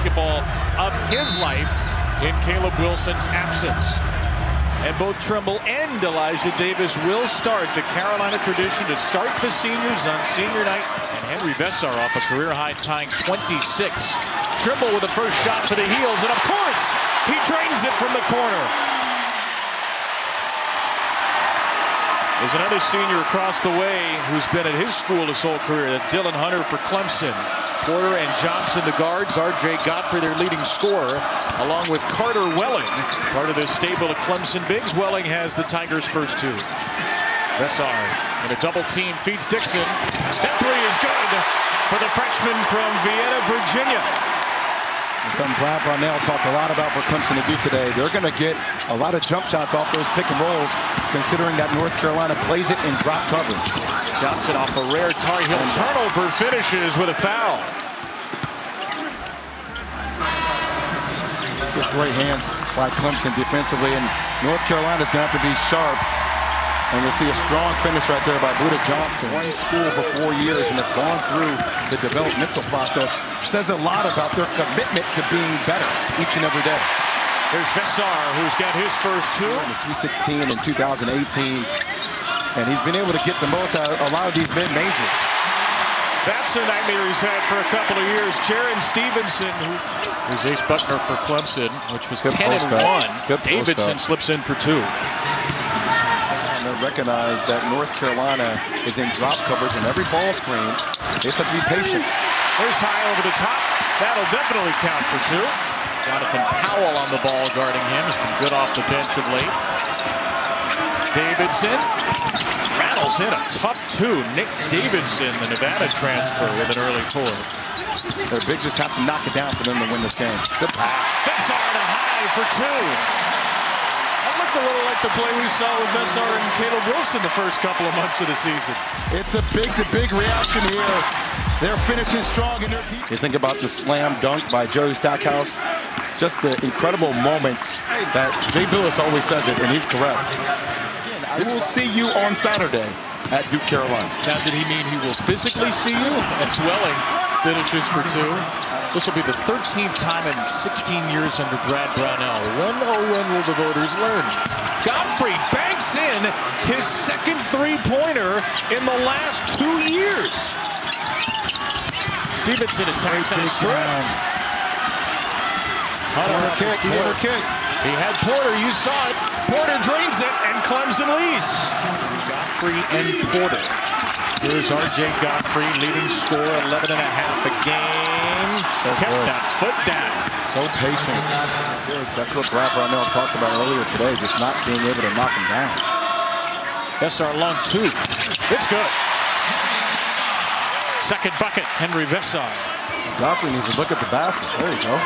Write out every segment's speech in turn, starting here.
basketball of his life in Caleb Wilson's absence. And both Trimble and Elijah Davis will start the Carolina tradition to start the seniors on senior night. And Henri Veesaar off a career-high tying 26. Trimble with the first shot for the heels, and of course, he drains it from the corner. There's another senior across the way who's been at his school his whole career. That's Dylan Hunter for Clemson. Porter and Johnson, the guards. R.J. Godfrey, their leading scorer, along with Carter Welling, part of this stable of Clemson bigs. Welling has the Tigers' first two. Veesaar in a double team feeds Dixon. That three is good for the freshman from Vienna, Virginia. Something Brad Brownell talked a lot about for Clemson to do today. They're going to get a lot of jump shots off those pick and rolls, considering that North Carolina plays it in drop coverage. Johnson off a rare Tar Heel turnover finishes with a foul. Just great hands by Clemson defensively, and North Carolina's going to have to be sharp. And you'll see a strong finish right there by Luka Johnson. One school for 4 years and have gone through the developmental process. Says a lot about their commitment to being better each and every day. There's Veesaar, who's got his first two. In the Sweet 16 in 2018. And he's been able to get the most out of a lot of these mid-majors. That's a nightmare he's had for a couple of years. Jaron Stevenson, who's Ace Buckner for Clemson, which was 10-1. Davidson slips in for two. Recognize that North Carolina is in drop coverage on every ball screen. They just have to be patient. There's high over the top. That'll definitely count for two. Jonathan Powell on the ball guarding him. He's been good off the bench of late. Davidson rattles in a tough two. Nick Davidson, the Nevada transfer, with an early fourth. Their bigs just have to knock it down for them to win this game. Good pass. Veesaar to high for two. A little like the play we saw with Veesaar and Caleb Wilson the first couple of months of the season. It's a big reaction here. They're finishing strong in their defense. You think about the slam dunk by Jerry Stackhouse. Just the incredible moments that Jay Billis always says it, and he's correct. I will see you on Saturday at Duke, Carolina. Now, did he mean he will physically see you? As Welling finishes for two. This will be the 13th time in 16 years under Brad Brownell. When will the voters learn? Godfrey banks in his second three-pointer in the last 2 years. Stevenson attacks on a straight. Corner kick. He had Porter, you saw it. Porter drains it, and Clemson leads. Godfrey and Porter. Here's R.J. Godfrey, leading scorer, 11.5 a game. So kept good. that foot down. So patient. That's what Brad Brownell talked about earlier today, just not being able to knock him down. Veesaar long two. It's good. Second bucket, Henri Veesaar. Godfrey needs to look at the basket. There you go.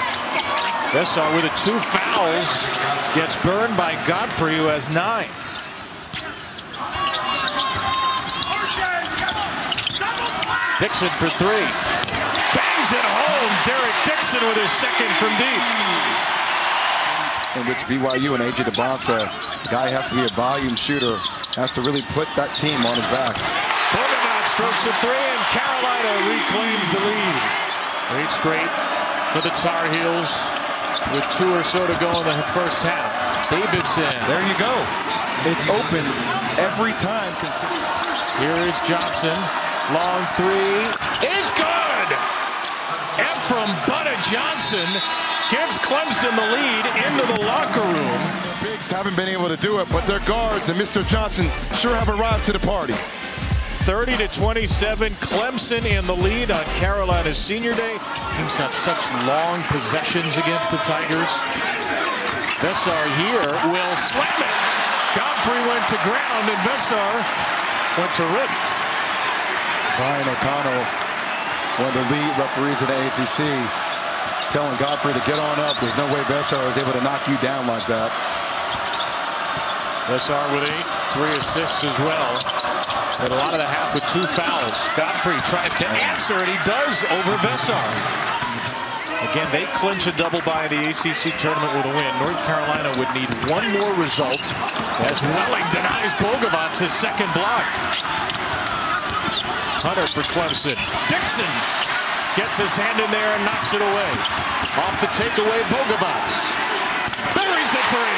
Veesaar with the two fouls gets burned by Godfrey, who has 9. Dixon for three. Bangs it home. Derek Dixon with his second from deep. In which BYU and A.J. DeBonsa, the guy has to be a volume shooter, has to really put that team on his back. Bogavac strokes a three, and Carolina reclaims the lead. 8 straight for the Tar Heels, with 2 or so to go in the first half. Davidson. There you go. It's open every time. Here is Johnson. Long three is good. Ephraim Butta Johnson gives Clemson the lead into the locker room. The bigs haven't been able to do it, but their guards and Mr. Johnson sure have arrived to the party. 30-27, Clemson in the lead on Carolina's senior day. Teams have such long possessions against the Tigers. Veesaar here will slam it. Godfrey went to ground, and Veesaar went to rim. Brian O'Connell, one of the lead referees in the ACC, telling Godfrey to get on up. There's no way Veesaar is able to knock you down like that. Veesaar with 3 assists as well. But a lot of the half with 2 fouls. Godfrey tries to answer, and he does over Veesaar. Again, they clinch a double bye in the ACC tournament with a win. North Carolina would need one more result as Welling denies Bogavac his second block. Hunter for Clemson. Dixon gets his hand in there and knocks it away. Off enough to take away Bogavac. Buries the three.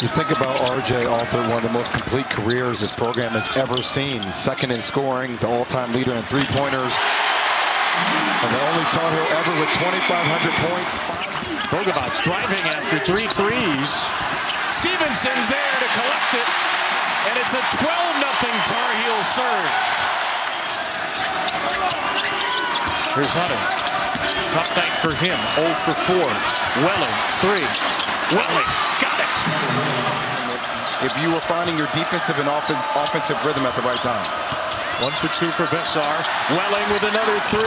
You think about R.J. Alter, one of the most complete careers this program has ever seen. Second in scoring, the all-time leader in three-pointers, and the only Tar Heel ever with 2,500 points. Bogavac driving after 3 threes. Stevenson's there to collect it, and it's a 12-0 Tar Heel surge. Here's Hunter. Tough night for him. 0 for 4. Welling, 3. Welling, got it. If you were finding your defensive and offensive rhythm at the right time. 1 for 2 for Veesaar. Welling with another 3.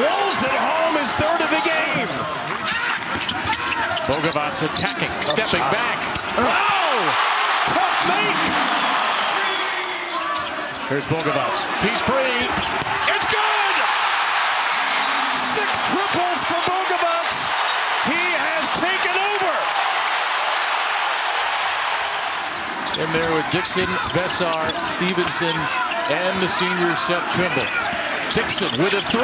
Wolves at home, his third of the game. Bogavac attacking, stepping back. Oh! Tough make! Here's Bogavac. He's free. It's good! 6 triples for Bogavac. He has taken over. In there with Dixon, Veesaar, Stevenson, and the senior Seth Trimble. Dixon with a 3.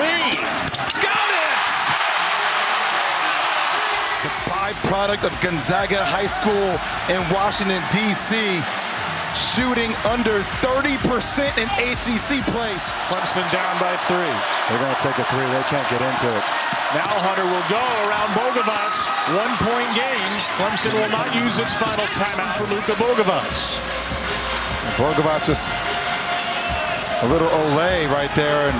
Got it! The byproduct of Gonzaga High School in Washington, D.C. shooting under 30% in ACC play. Clemson down by 3. They're going to take a 3. They can't get into it. Now Hunter will go around Bogavac. 1-point game. Clemson will not use its final timeout for Luka Bogavac. Bogavac just a little Olay right there. And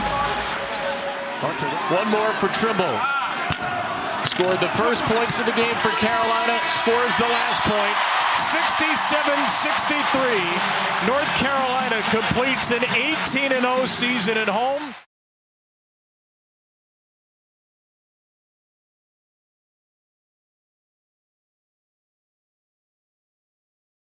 one more for Trimble. Scored the first points of the game for Carolina. Scores the last point. 67-63. North Carolina completes an 18-0 season at home.